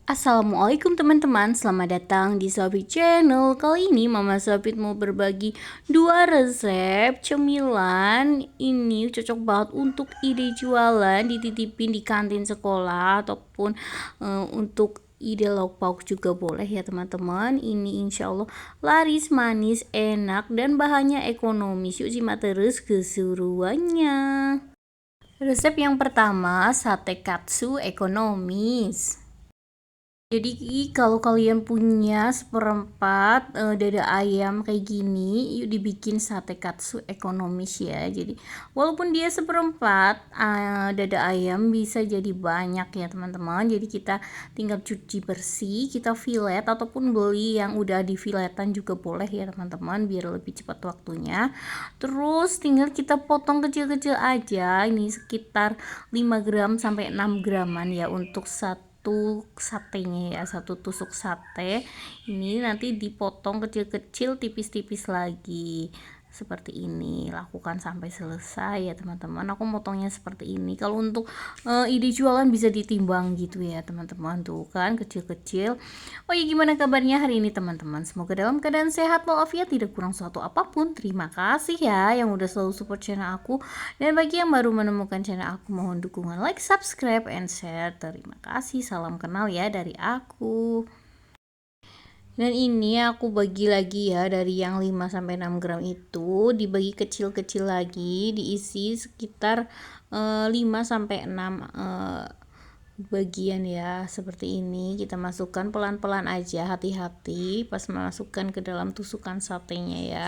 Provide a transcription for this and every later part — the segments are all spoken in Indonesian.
Assalamualaikum teman-teman, selamat datang di Sobit Channel. Kali ini Mama Sobit mau berbagi 2 resep cemilan. Ini cocok banget untuk ide jualan, dititipin di kantin sekolah ataupun untuk ide lauk pauk juga boleh ya teman-teman. Ini insya Allah laris, manis, enak, dan bahannya ekonomis. Yuk simak terus keseruannya. Resep yang pertama, sate katsu ekonomis. Jadi kalau kalian punya seperempat dada ayam kayak gini, yuk dibikin sate katsu ekonomis ya. Jadi walaupun dia seperempat dada ayam bisa jadi banyak ya teman-teman. Jadi kita tinggal cuci bersih, kita filet ataupun beli yang udah di filetan juga boleh ya teman-teman, biar lebih cepat waktunya. Terus tinggal kita potong kecil-kecil aja, ini sekitar 5 gram sampai 6 graman ya untuk satu satenya ya, satu tusuk sate. Ini nanti dipotong kecil-kecil, tipis-tipis lagi seperti ini. Lakukan sampai selesai ya teman-teman. Aku motongnya seperti ini. Kalau untuk ide jualan bisa ditimbang gitu ya teman-teman, tuh kan kecil-kecil. Oh ya, gimana kabarnya hari ini teman-teman? Semoga dalam keadaan sehat walafiat, tidak kurang suatu apapun. Terima kasih ya yang udah selalu support channel aku. Dan bagi yang baru menemukan channel aku, mohon dukungan like, subscribe, and share. Terima kasih. Salam kenal ya dari aku. Dan ini aku bagi lagi ya, dari yang 5 sampai 6 gram itu dibagi kecil-kecil lagi, diisi sekitar 5 sampai 6 bagian ya. Seperti ini kita masukkan pelan-pelan aja, hati-hati pas masukkan ke dalam tusukan satenya ya.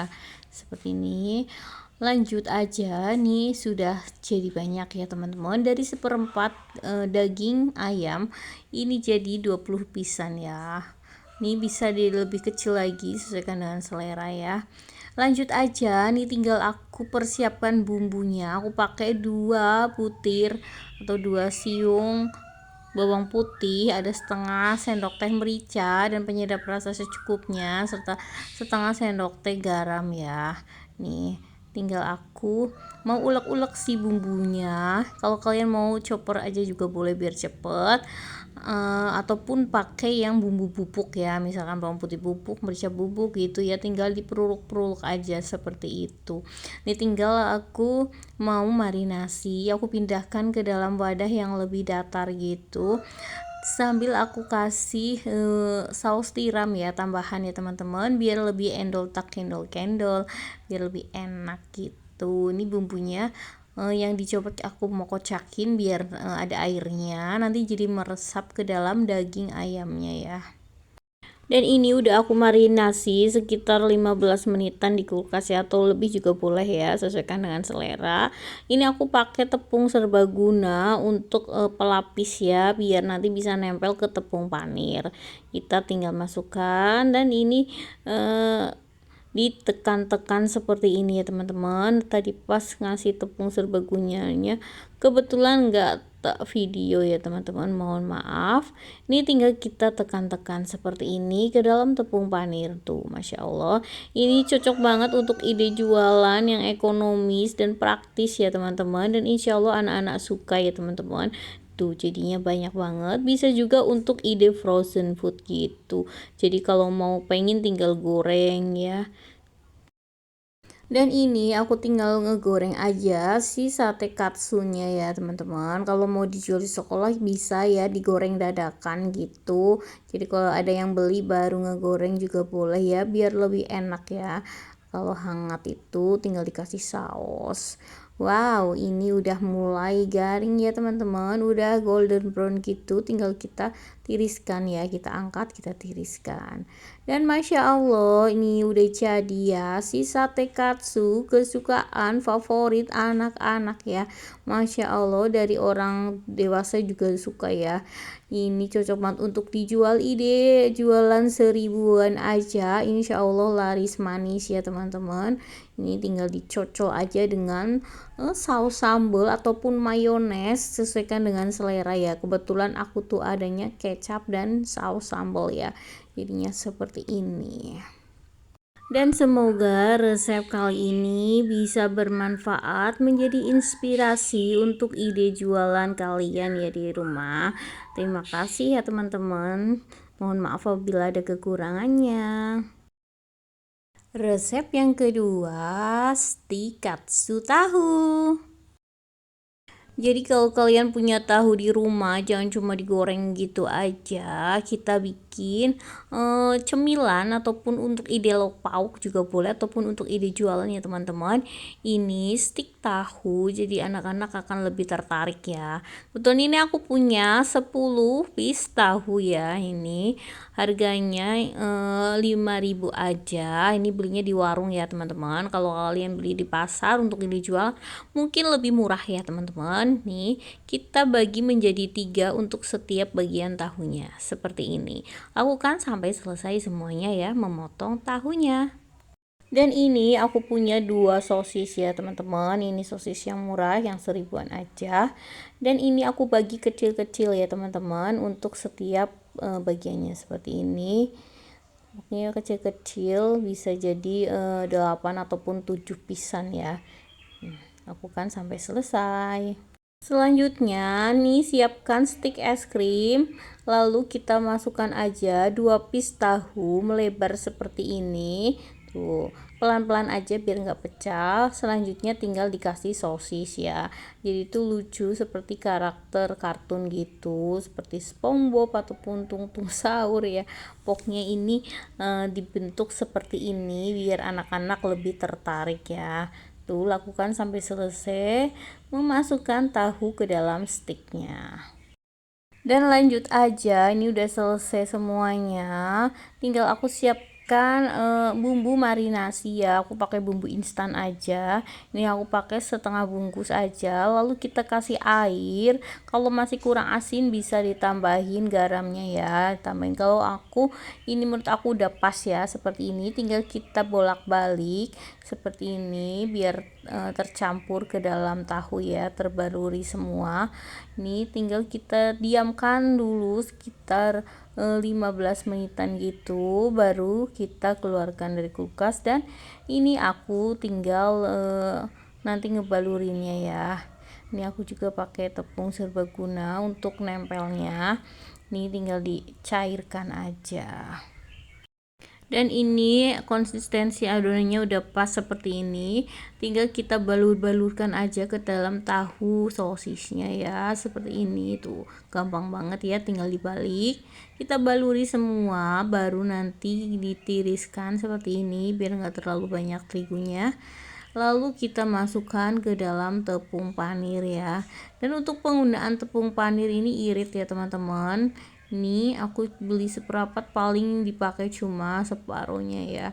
Seperti ini. Lanjut aja nih, sudah jadi banyak ya teman-teman. Dari seperempat daging ayam ini jadi 20 pisan ya. Ini bisa lebih kecil lagi, sesuaikan dengan selera ya. Lanjut aja, nih tinggal aku persiapkan bumbunya. Aku pakai 2 butir atau 2 siung bawang putih, ada setengah sendok teh merica dan penyedap rasa secukupnya, serta setengah sendok teh garam ya. Nih tinggal aku mau ulek-ulek si bumbunya. Kalau kalian mau chopper aja juga boleh biar cepet, ataupun pakai yang bumbu bubuk ya, misalkan bawang putih bubuk, merica bubuk gitu ya, tinggal diperuluk-peruluk aja seperti itu. Ini tinggal aku mau marinasi, aku pindahkan ke dalam wadah yang lebih datar gitu, sambil aku kasih saus tiram ya, tambahan ya teman-teman, biar lebih endol tak kendol biar lebih enak gitu. Ini bumbunya yang dicoba aku mau kocakin biar ada airnya, nanti jadi meresap ke dalam daging ayamnya ya. Dan ini udah aku marinasi sekitar 15 menitan di kulkas ya, atau lebih juga boleh ya, sesuaikan dengan selera. Ini aku pakai tepung serbaguna untuk pelapis ya, biar nanti bisa nempel ke tepung panir. Kita tinggal masukkan, dan ini ditekan-tekan seperti ini ya teman-teman. Tadi pas ngasih tepung serbagunanya kebetulan nggak tak video ya teman-teman, mohon maaf. Ini tinggal kita tekan-tekan seperti ini ke dalam tepung panir tuh, Masya Allah. Ini cocok banget untuk ide jualan yang ekonomis dan praktis ya teman-teman, dan insya Allah anak-anak suka ya teman-teman. Tuh jadinya banyak banget. Bisa juga untuk ide frozen food gitu, jadi kalau mau pengen tinggal goreng ya. Dan ini aku tinggal ngegoreng aja si sate katsunya ya teman-teman. Kalau mau dijual di sekolah bisa ya, digoreng dadakan gitu. Jadi kalau ada yang beli baru ngegoreng juga boleh ya, biar lebih enak ya. Kalau hangat itu tinggal dikasih saus. Wow, ini udah mulai garing ya teman-teman, udah golden brown gitu, tinggal kita tiriskan ya, kita angkat, kita tiriskan. Dan Masya Allah, ini udah jadi ya si sate katsu kesukaan favorit anak-anak ya. Masya Allah, dari orang dewasa juga suka ya. Ini cocok banget untuk dijual, ide jualan 1000-an aja, insya Allah laris manis ya teman-teman. Ini tinggal dicocol aja dengan saus sambal ataupun mayones, sesuaikan dengan selera ya. Kebetulan aku tuh adanya kecap dan saus sambal ya, jadinya seperti ini. Dan semoga resep kali ini bisa bermanfaat menjadi inspirasi untuk ide jualan kalian ya di rumah. Terima kasih ya teman-teman. Mohon maaf apabila ada kekurangannya. Resep yang kedua, stik katsu tahu. Jadi kalau kalian punya tahu di rumah, jangan cuma digoreng gitu aja. Kita bikin cemilan ataupun untuk ide lauk pauk juga boleh, ataupun untuk ide jualan ya teman-teman. Ini stik tahu, jadi anak-anak akan lebih tertarik ya. Betul, ini aku punya 10 piece tahu ya. Ini harganya 5.000 aja. Ini belinya di warung ya teman-teman. Kalau kalian beli di pasar untuk ide jual mungkin lebih murah ya teman-teman. Nih kita bagi menjadi 3 untuk setiap bagian tahunya seperti ini. Lakukan sampai selesai semuanya ya, memotong tahunya. Dan ini aku punya 2 sosis ya teman-teman. Ini sosis yang murah yang 1000-an aja. Dan ini aku bagi kecil-kecil ya teman-teman untuk setiap bagiannya seperti ini. Ini kecil-kecil, bisa jadi 8 ataupun 7 pisan ya. Lakukan sampai selesai. Selanjutnya nih siapkan stik es krim, lalu kita masukkan aja 2 piece tahu melebar seperti ini. Tuh, pelan-pelan aja biar nggak pecah. Selanjutnya tinggal dikasih sosis ya. Jadi itu lucu seperti karakter kartun gitu, seperti SpongeBob ataupun Tung Tung Sahur ya. Pokoknya ini dibentuk seperti ini biar anak-anak lebih tertarik ya. Tuh, lakukan sampai selesai memasukkan tahu ke dalam stiknya. Dan lanjut aja, ini udah selesai semuanya. Tinggal aku siapkan bumbu marinasi ya. Aku pakai bumbu instan aja. Ini aku pakai setengah bungkus aja. Lalu kita kasih air. Kalau masih kurang asin bisa ditambahin garamnya ya. Tambahin. Kalau aku ini menurut aku udah pas ya seperti ini. Tinggal kita bolak-balik seperti ini biar tercampur ke dalam tahu ya, terbaluri semua. Ini tinggal kita diamkan dulu sekitar 15 menitan gitu, baru kita keluarkan dari kulkas. Dan ini aku tinggal nanti ngebalurinnya ya. Ini aku juga pakai tepung serbaguna untuk nempelnya. Ini tinggal dicairkan aja. Dan ini konsistensi adonannya udah pas seperti ini, tinggal kita balur-balurkan aja ke dalam tahu sosisnya ya, seperti ini. Tuh gampang banget ya, tinggal dibalik, kita baluri semua, baru nanti ditiriskan seperti ini biar nggak terlalu banyak terigunya. Lalu kita masukkan ke dalam tepung panir ya. Dan untuk penggunaan tepung panir ini irit ya teman-teman. Ini aku beli seperempat, paling dipakai cuma separuhnya ya.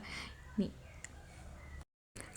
Nih,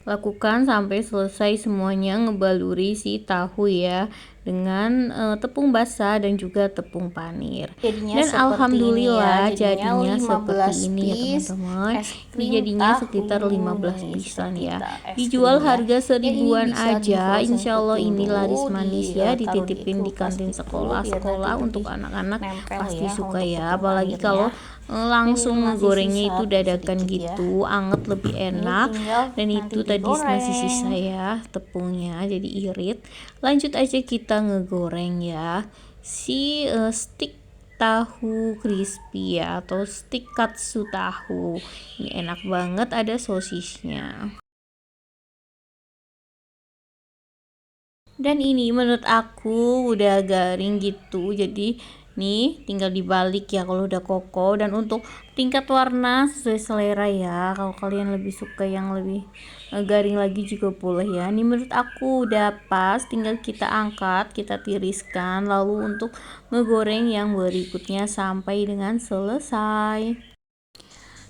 lakukan sampai selesai semuanya, ngebaluri si tahu ya dengan tepung basah dan juga tepung panir. Jadinya dan alhamdulillah ya, jadinya seperti ini ya teman-teman. Ini jadinya sekitar 15 pisan ya. Dijual harga 1000-an aja. Insya Allah ini laris manis ya, dititipin di kantin sekolah-sekolah untuk anak-anak pasti suka ya. Apalagi kalau langsung gorengnya itu dadakan gitu, anget lebih enak. Dan itu tadi masih sisa ya tepungnya, jadi irit. Lanjut aja kita ngegoreng ya si stik tahu crispy ya, atau stik katsu tahu. Ini enak banget, ada sosisnya. Dan ini menurut aku udah garing gitu, jadi nih tinggal dibalik ya kalau udah kokoh. Dan untuk tingkat warna sesuai selera ya, kalau kalian lebih suka yang lebih garing lagi juga boleh ya. Ini menurut aku udah pas, tinggal kita angkat, kita tiriskan, lalu untuk ngegoreng yang berikutnya sampai dengan selesai.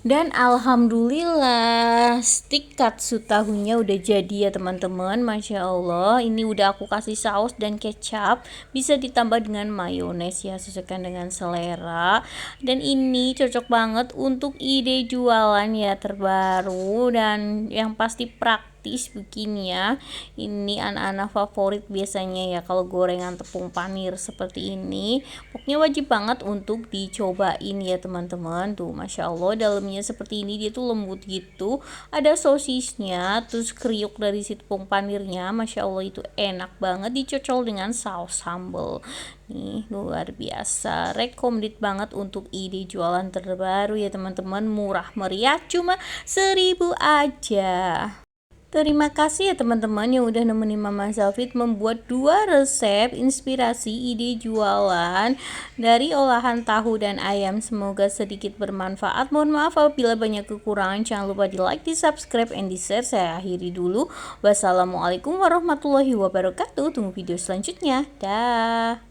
Dan alhamdulillah stik katsu tahunya udah jadi ya teman-teman. Masya Allah, ini udah aku kasih saus dan kecap, bisa ditambah dengan mayones ya, sesuaikan dengan selera. Dan ini cocok banget untuk ide jualan ya, terbaru dan yang pasti praktis praktis begini ya. Ini anak-anak favorit biasanya ya kalau gorengan tepung panir seperti ini. Pokoknya wajib banget untuk dicobain ya teman-teman. Tuh Masya Allah, dalamnya seperti ini, dia tuh lembut gitu, ada sosisnya, terus kriuk dari si tepung panirnya. Masya Allah, itu enak banget, dicocol dengan saus sambal. Nih luar biasa, recommended banget untuk ide jualan terbaru ya teman-teman. Murah meriah, cuma 1.000 aja. Terima kasih ya teman-teman yang udah nemenin Mama Zalfit membuat 2 resep inspirasi ide jualan dari olahan tahu dan ayam. Semoga sedikit bermanfaat. Mohon maaf apabila banyak kekurangan. Jangan lupa di like, di subscribe, and di share. Saya akhiri dulu. Wassalamualaikum warahmatullahi wabarakatuh. Tunggu video selanjutnya. Dah.